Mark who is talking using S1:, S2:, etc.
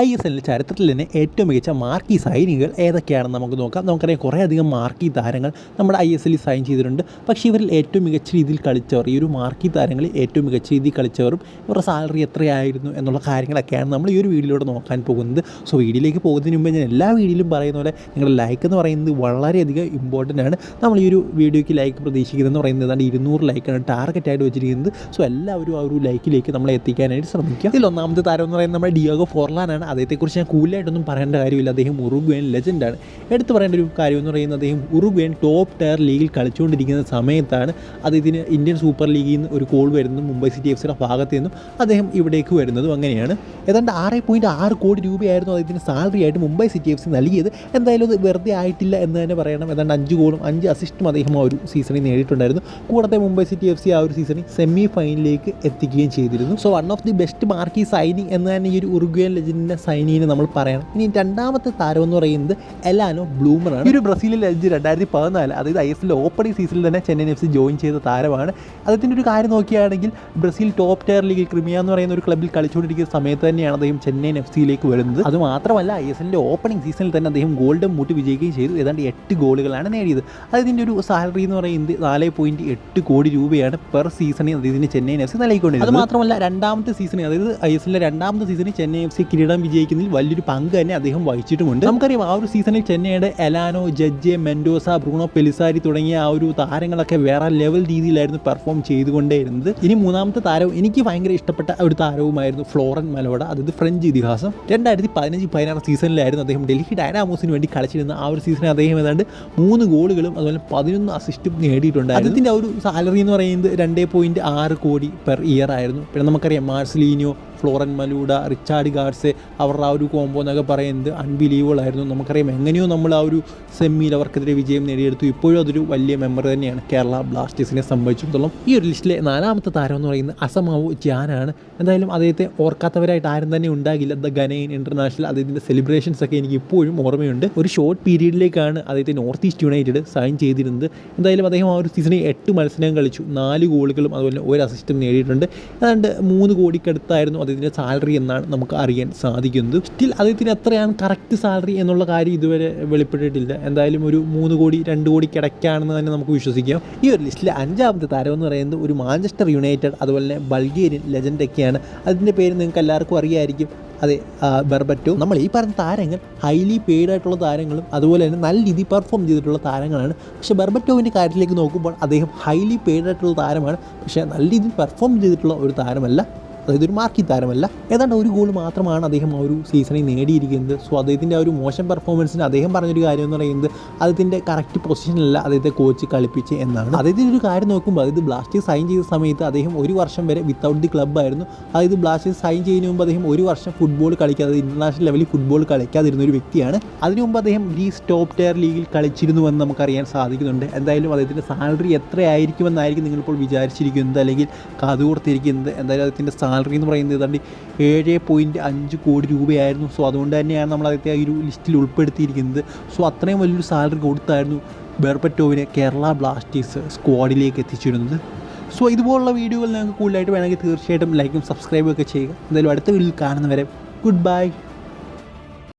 S1: ISL ചരിത്രത്തിൽ തന്നെ ഏറ്റവും മികച്ച മാർക്കി സൈനികൾ ഏതൊക്കെയാണെന്ന് നമുക്ക് നോക്കാം. നമുക്കറിയാം കുറേയധികം മാർക്കി താരങ്ങൾ നമ്മുടെ ISL സൈൻ ചെയ്തിട്ടുണ്ട്. പക്ഷേ ഇവരിൽ ഏറ്റവും മികച്ച രീതിയിൽ കളിച്ചവർ, ഈ ഒരു മാർക്കി താരങ്ങളിൽ ഏറ്റവും മികച്ച രീതിയിൽ കളിച്ചവരും ഇവരുടെ സാലറി എത്രയായിരുന്നു എന്നുള്ള കാര്യങ്ങളൊക്കെയാണ് നമ്മൾ ഈ ഒരു വീഡിയോയിലൂടെ നോക്കാൻ പോകുന്നത്. സോ വീഡിയോയിലേക്ക് പോകുന്നതിന് മുമ്പ് ഞാൻ എല്ലാ വീഡിയോയിലും പറയുന്ന പോലെ നിങ്ങളുടെ ലൈക്ക് എന്ന് പറയുന്നത് വളരെയധികം ഇമ്പോർട്ടൻ്റ് ആണ്. നമ്മൾ ഈ ഒരു വീഡിയോയ്ക്ക് ലൈക്ക് പ്രതീക്ഷിക്കുന്നതെന്ന് പറയുന്നത് ഏതാണ്ട് 200 ലൈക്കാണ് ടാർഗറ്റായിട്ട് വെച്ചിരിക്കുന്നത്. സോ എല്ലാവരും ആ ഒരു ലൈക്കിലേക്ക് നമ്മളെ എത്തിക്കാനായിട്ട് ശ്രമിക്കുക. ഇതിൽ ഒന്നാമത്തെ താരം എന്ന് പറയുന്നത് നമ്മുടെ ഡിയാഗോ ഫോർലാനാണ്. അദ്ദേഹത്തെക്കുറിച്ച് ഞാൻ കൂടുതലായിട്ടൊന്നും പറയേണ്ട കാര്യമില്ല. അദ്ദേഹം ഉറുഗ്വേൻ ലെജൻഡാണ്. എടുത്തു പറയേണ്ട ഒരു കാര്യം എന്ന് പറയുന്നത് അദ്ദേഹം ഉറുഗ്വേൻ ടോപ്പ് ടയർ ലീഗിൽ കളിച്ചുകൊണ്ടിരിക്കുന്ന സമയത്താണ് അദ്ദേഹത്തിന് ഇന്ത്യൻ സൂപ്പർ ലീഗിൽ നിന്ന് ഒരു കോൾ വരുന്നതും മുംബൈ സിറ്റി FC ഭാഗത്തു നിന്നും അദ്ദേഹം ഇവിടേക്ക് വരുന്നതും അങ്ങനെയാണ്. ഏതാണ്ട് 6.6 കോടി രൂപയായിരുന്നു അദ്ദേഹത്തിന് സാലറി ആയിട്ട് മുംബൈ സിറ്റി FC നൽകിയത്. എന്തായാലും അത് വെറുതെ ആയിട്ടില്ല എന്ന് തന്നെ പറയണം. ഏതാണ്ട് 5 ഗോളും 5 അസിസ്റ്റും അദ്ദേഹം ആ ഒരു സീസണിൽ നേടിയിട്ടുണ്ടായിരുന്നു. കൂടാതെ മുംബൈ സിറ്റി FC ആ ഒരു സീസണിൽ സെമി ഫൈനലിലേക്ക് എത്തിക്കുകയും ചെയ്തിരുന്നു. So one of the best marquee signing എന്ന് തന്നെ ഈ ഒരു ഉറുഗ്വേൻ ലെജൻഡിൻ്റെ സൈനിങ്ങിനെ നമ്മൾ പറയണം. ഇനി രണ്ടാമത്തെ താരം എന്ന് പറയുന്നത് എലാനോ ബ്ലൂമറാണ്. ഈ ഒരു ബ്രസീലിയൻ ലെജൻഡ് 2014 അതായത് ISL ഓപ്പണിംഗ് സീസണിൽ തന്നെ ചെന്നൈയിൻ FC ജോയിൻ ചെയ്ത താരമാണ്. അദ്ദേഹത്തിൻ്റെ ഒരു കാര്യം നോക്കുകയാണെങ്കിൽ ബ്രസീൽ ടോപ്പ് ടയർ ലീഗിൽ ക്രിമിയ എന്ന് പറയുന്ന ഒരു ക്ലബ്ബിൽ കളിച്ചുകൊണ്ടിരിക്കുന്ന സമയത്ത് തന്നെയാണ് അദ്ദേഹം ചെന്നൈയിൻ FCയിലേക്ക് വരുന്നത്. അതുമാത്രമല്ല ISLൻ്റെ ഓപ്പണിംഗ് സീസണിൽ തന്നെ അദ്ദേഹം ഗോൾഡൻ ബൂട്ട് വിജയിക്കുകയും ചെയ്തു. ഏതാണ്ട് 8 ഗോളുകളാണ് നേടിയത്. അദ്ദേഹത്തിൻ്റെ ഒരു സാലറി എന്ന് പറയുന്നത് 4.8 കോടി രൂപയാണ് പെർ സീസണിൽ അദ്ദേഹത്തിന് ചെന്നൈയിൻ FC നൽകിക്കൊണ്ടിരുന്നത്. അത് മാത്രമല്ല രണ്ടാമത്തെ സീസണിൽ, അതായത് ISLൻ്റെ രണ്ടാമത്തെ സീസണിൽ ചെന്നൈയിൻ FC കിരീടം വിജയിക്കുന്നതിൽ വലിയൊരു പങ്ക് തന്നെ അദ്ദേഹം വഹിച്ചിട്ടുമുണ്ട്. നമുക്കറിയാം ആ ഒരു സീസണിൽ ചെന്നൈയുടെ എലാനോ, ജഡ്ജെ, മെൻഡോസ, ബ്രൂണോ പെലിസാരി തുടങ്ങിയ ആ ഒരു താരങ്ങളൊക്കെ വേറെ ലെവൽ രീതിയിലായിരുന്നു പെർഫോം ചെയ്തുകൊണ്ടേയിരുന്നത്. ഇനി മൂന്നാമത്തെ താരവും എനിക്ക് ഭയങ്കര ഇഷ്ടപ്പെട്ട ഒരു താരവുമായിരുന്നു ഫ്ലോറൻ മലോഡ, അതായത് ഫ്രഞ്ച് ഇതിഹാസം. 2015-16 സീസണിലായിരുന്നു അദ്ദേഹം ഡൽഹി ഡൈനാമോസിന് വേണ്ടി കളിച്ചിരുന്ന. ആ ഒരു സീസണിൽ അദ്ദേഹം ഏതാണ്ട് 3 ഗോളുകളും അതുപോലെ 11 അസിസ്റ്റും നേടിയിട്ടുണ്ട്. അദ്ദേഹത്തിൻ്റെ ആ ഒരു സാലറി എന്ന് പറയുന്നത് 2.6 കോടി പെർ ഇയർ ആയിരുന്നു. പിന്നെ നമുക്കറിയാം മാർസലീനിയോ, ഫ്ലോറൻ മലൂഡ, റിച്ചാർഡ് ഗാർസെ, അവരുടെ ആ ഒരു കോംബോ എന്നൊക്കെ പറയുന്നത് അൺബിലീവബിൾ ആയിരുന്നു. നമുക്കറിയാം എങ്ങനെയോ നമ്മൾ ആ ഒരു സെമ്മിയിൽ അവർക്കെതിരെ വിജയം നേടിയെടുത്തു. ഇപ്പോഴും അതൊരു വലിയ മെമ്പർ തന്നെയാണ് കേരള ബ്ലാസ്റ്റേഴ്സിനെ സംബന്ധിച്ചിടത്തോളം. ഈ ഒരു ലിസ്റ്റിലെ 4ാമത്തെ താരം എന്ന് പറയുന്നത് അസമാവോ ജിയാനാണ്. എന്തായാലും അദ്ദേഹത്തെ ഓർക്കാത്തവരായിട്ട് ആരും തന്നെ ഉണ്ടാകില്ല. ദ ഗനൈൻ ഇൻ്റർനാഷണൽ അദ്ദേഹത്തിൻ്റെ സെലിബ്രേഷൻസ് ഒക്കെ എനിക്ക് ഇപ്പോഴും ഓർമ്മയുണ്ട്. ഒരു ഷോർട്ട് പീരീഡിലേക്കാണ് അദ്ദേഹത്തെ നോർത്ത് ഈസ്റ്റ് യുണൈറ്റഡ് സൈൻ ചെയ്തിരുന്നത്. എന്തായാലും അദ്ദേഹം ആ ഒരു സീസണിൽ 8 മത്സരം കളിച്ചു, 4 ഗോളുകളും അതുപോലെ 1 അസിസ്റ്റും നേടിയിട്ടുണ്ട്. ഏതാണ്ട് 3 കോടിക്കടുത്തായിരുന്നു അദ്ദേഹത്തിൻ്റെ സാലറി എന്നാണ് നമുക്ക് അറിയാൻ സാധിക്കുന്നത്. സ്റ്റിൽ അദ്ദേഹത്തിന് എത്രയാണ് കറക്റ്റ് സാലറി എന്നുള്ള കാര്യം ഇതുവരെ വെളിപ്പെട്ടിട്ടില്ല. എന്തായാലും ഒരു 3 കോടി 2 കോടിക്കിടയ്ക്കാണെന്ന് തന്നെ നമുക്ക് വിശ്വസിക്കാം. ഈ ഒരു ലിസ്റ്റിലെ 5ാമത്തെ താരം എന്ന് പറയുന്നത് ഒരു മാഞ്ചസ്റ്റർ യുണൈറ്റഡ് അതുപോലെ തന്നെ ബൾഗേറിയൻ ലെജൻഡൊക്കെയാണ്. അതിൻ്റെ പേര് നിങ്ങൾക്ക് എല്ലാവർക്കും അറിയാമായിരിക്കും. അതെ, ബെർബറ്റോ. നമ്മൾ ഈ പറഞ്ഞ താരങ്ങൾ ഹൈലി പെയ്ഡ് ആയിട്ടുള്ള താരങ്ങളും അതുപോലെ തന്നെ നല്ല രീതിയിൽ പെർഫോം ചെയ്തിട്ടുള്ള താരങ്ങളാണ്. പക്ഷേ ബെർബറ്റോവിൻ്റെ കാര്യത്തിലേക്ക് നോക്കുമ്പോൾ അദ്ദേഹം ഹൈലി പെയ്ഡ് ആയിട്ടുള്ള താരമാണ്, പക്ഷേ നല്ല രീതിയിൽ പെർഫോം ചെയ്തിട്ടുള്ള ഒരു താരമല്ല. അതായത് ഒരു മാർക്കി താരമല്ല. ഏതാണ്ട് 1 ഗോൾ മാത്രമാണ് അദ്ദേഹം ആ ഒരു സീസണിൽ നേടിയിരിക്കുന്നത്. സോ അദ്ദേഹത്തിൻ്റെ ആ ഒരു മോശം പെർഫോമൻസിന് അദ്ദേഹം പറഞ്ഞൊരു കാര്യം എന്ന് പറയുന്നത് അദ്ദേഹത്തിൻ്റെ കറക്റ്റ് പൊസിഷനിലല്ല അദ്ദേഹത്തെ കോച്ച് കളിപ്പിച്ച് എന്നാണ്. അദ്ദേഹത്തിൻ്റെ ഒരു കാര്യം നോക്കുമ്പോൾ അതായത് ബ്ലാസ്റ്റേഴ്സ് സൈൻ ചെയ്ത സമയത്ത് അദ്ദേഹം 1 വർഷം വരെ വിത്തൗട്ട് ദി ക്ലബ്ബായിരുന്നു. അതായത് ബ്ലാസ്റ്റേഴ്സ് സൈൻ ചെയ്യുന്നതിന് മുമ്പ് അദ്ദേഹം 1 വർഷം ഫുട്ബോൾ കളിക്കാതെ ഇൻ്റർനാഷണൽ ലെവലിൽ ഫുട്ബോൾ കളിക്കാതിരുന്ന ഒരു വ്യക്തിയാണ്. അതിനു മുമ്പ് അദ്ദേഹം ഗ്രീസ് ടോപ്പ് ടയർ ലീഗിൽ കളിച്ചിരുന്നുവെന്ന് നമുക്കറിയാൻ സാധിക്കുന്നുണ്ട്. എന്തായാലും അദ്ദേഹത്തിൻ്റെ സാലറി എത്രയായിരിക്കുമെന്നായിരിക്കും നിങ്ങളിപ്പോൾ വിചാരിച്ചിരിക്കുന്നത് അല്ലെങ്കിൽ കാതുകോർത്തിരിക്കുന്നത്. എന്തായാലും അദ്ദേഹത്തിൻ്റെ സാലറി എന്ന് പറയുന്നത് ഏതാണ്ട് 7.5 കോടി രൂപയായിരുന്നു. സോ അതുകൊണ്ട് തന്നെയാണ് നമ്മൾ അദ്ദേഹത്തെ ഈ ഒരു ലിസ്റ്റിൽ ഉൾപ്പെടുത്തിയിരിക്കുന്നത്. സോ അത്രയും വലിയൊരു സാലറി കൊടുത്തായിരുന്നു ബെർബറ്റോവിനെ കേരള ബ്ലാസ്റ്റേഴ്സ് സ്ക്വാഡിലേക്ക് എത്തിച്ചിരുന്നത്. സോ ഇതുപോലുള്ള വീഡിയോകൾ നിങ്ങൾക്ക് കൂടുതലായിട്ട് വേണമെങ്കിൽ തീർച്ചയായിട്ടും ലൈക്കും സബ്സ്ക്രൈബും ഒക്കെ ചെയ്യുക. എന്തായാലും അടുത്ത വീഡിയോയിൽ കാണുന്നവരെ ഗുഡ് ബൈ.